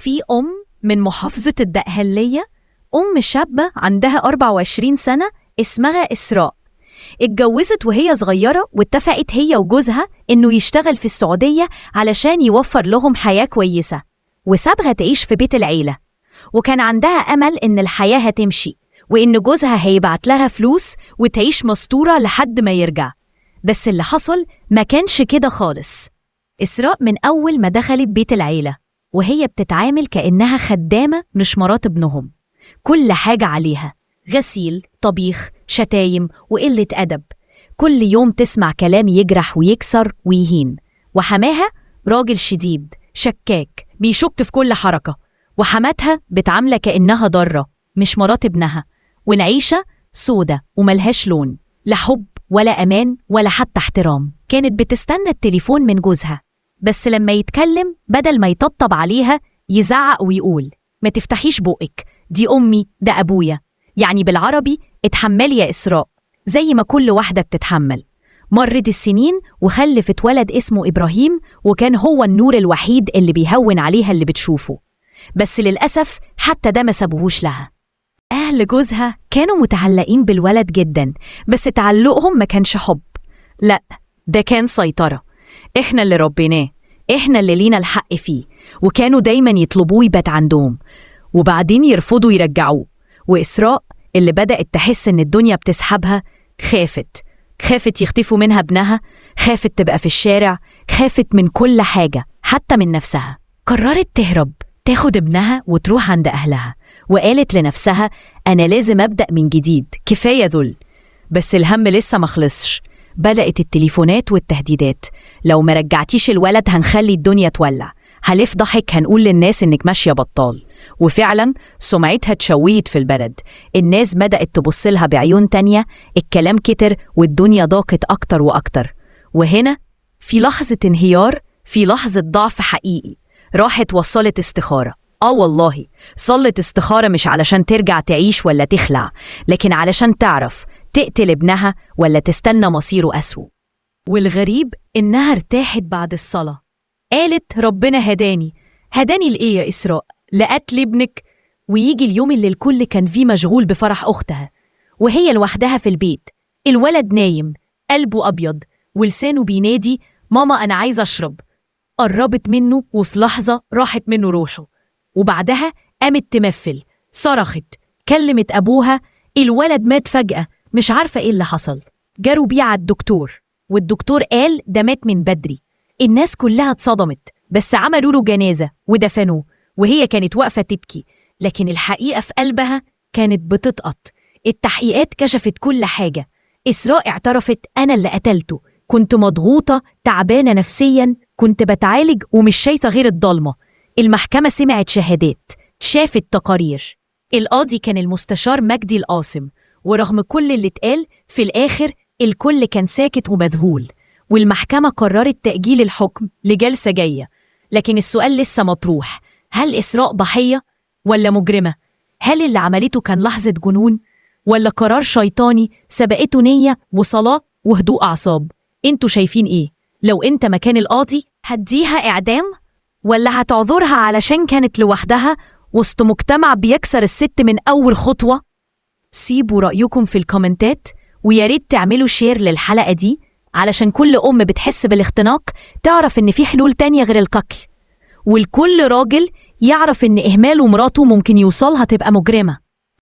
في من محافظة الدقهلية، شابة عندها 24 سنة اسمها إسراء. اتجوزت وهي صغيرة واتفقت هي وجوزها إنه يشتغل في السعودية علشان يوفر لهم حياة كويسة، وسابها تعيش في بيت العيلة. وكان عندها أمل إن الحياة هتمشي وإن جوزها هيبعت لها فلوس وتعيش مستورة لحد ما يرجع. بس اللي حصل ما كانش كده خالص. إسراء من أول ما دخلت بيت العيلة وهي بتتعامل كأنها خدامة مش مرات ابنهم. كل حاجة عليها، غسيل، طبيخ، شتايم وقلة أدب. كل يوم تسمع كلام يجرح ويكسر ويهين. وحماها راجل شديد شكاك بيشك في كل حركة، وحماتها بتعاملها كأنها ضارة مش مرات ابنها. والعيشة سودة وملهاش لون، لا حب ولا أمان ولا حتى احترام. كانت بتستنى التليفون من جوزها، بس لما يتكلم بدل ما يطبطب عليها يزعق ويقول: ما تفتحيش بقك، دي أمي، ده أبويا. يعني بالعربي: اتحملي يا إسراء زي ما كل واحدة بتتحمل. مرت السنين وخلفت ولد اسمه إبراهيم، وكان هو النور الوحيد اللي بيهون عليها اللي بتشوفه. بس للأسف حتى ده ما سابوهوش لها. أهل جوزها كانوا متعلقين بالولد جدا، بس تعلقهم ما كانش حب، لأ ده كان سيطرة. إحنا اللي ربيناه، إحنا اللي لينا الحق فيه. وكانوا دايما يطلبوه يبات عندهم وبعدين يرفضوا يرجعوه. وإسراء اللي بدأت تحس إن الدنيا بتسحبها خافت يختفوا منها ابنها، خافت تبقى في الشارع، خافت من كل حاجة حتى من نفسها. قررت تهرب، تاخد ابنها وتروح عند أهلها، وقالت لنفسها: أنا لازم أبدأ من جديد، كفاية ذل. بس الهم لسه مخلصش. بدأت التليفونات والتهديدات: لو ما رجعتيش الولد هنخلي الدنيا تولع، هنفضحك، هنقول للناس إنك ماشية بطال. وفعلا سمعتها اتشوهت في البلد، الناس بدأت تبصلها بعيون تانية، الكلام كتر والدنيا ضاقت أكتر وأكتر. وهنا في لحظة انهيار، في لحظة ضعف حقيقي، راحت وصلت استخارة. والله صلت استخارة، مش علشان ترجع تعيش ولا تخلع، لكن علشان تعرف تقتل ابنها ولا تستنى مصيره أسوأ. والغريب إنها ارتاحت بعد الصلاة. قالت: ربنا هداني لإيه يا إسراء؟ لقتل ابنك؟ ويجي اليوم اللي الكل كان فيه مشغول بفرح أختها وهي لوحدها في البيت. الولد نايم، قلبه أبيض ولسانه بينادي: ماما أنا عايز أشرب. قربت منه وفي لحظة راحت منه روحه، وبعدها قامت تمثل، صرخت، كلمت أبوها. الولد مات فجأة، مش عارفة إيه اللي حصل. جاروا بيه على الدكتور، والدكتور قال ده مات من بدري. الناس كلها اتصدمت، بس عملوا له جنازة ودفنوه، وهي كانت واقفة تبكي، لكن الحقيقة في قلبها كانت بتتقط. التحقيقات كشفت كل حاجة. إسراء اعترفت: أنا اللي قتلته، كنت مضغوطة تعبانة نفسيا، كنت بتعالج ومش شايفة غير الضلمة. المحكمة سمعت شهادات، شافت تقارير. القاضي كان المستشار مجدي القاسم، ورغم كل اللي اتقال في الآخر الكل كان ساكت ومذهول. والمحكمة قررت تأجيل الحكم لجلسة جاية. لكن السؤال لسه مطروح: هل إسراء ضحية ولا مجرمة؟ هل اللي عملته كان لحظة جنون ولا قرار شيطاني سبقته نية وصلاة وهدوء أعصاب؟ انتوا شايفين ايه؟ لو انت مكان القاضي هتديها إعدام ولا هتعذرها علشان كانت لوحدها وسط مجتمع بيكسر الست من أول خطوة؟ سيبوا رأيكم في الكومنتات، وياريت تعملوا شير للحلقة دي علشان كل بتحس بالاختناق تعرف إن في حلول تانية غير القتل، والكل راجل يعرف إن إهماله مراته ممكن يوصلها تبقى مجرمة.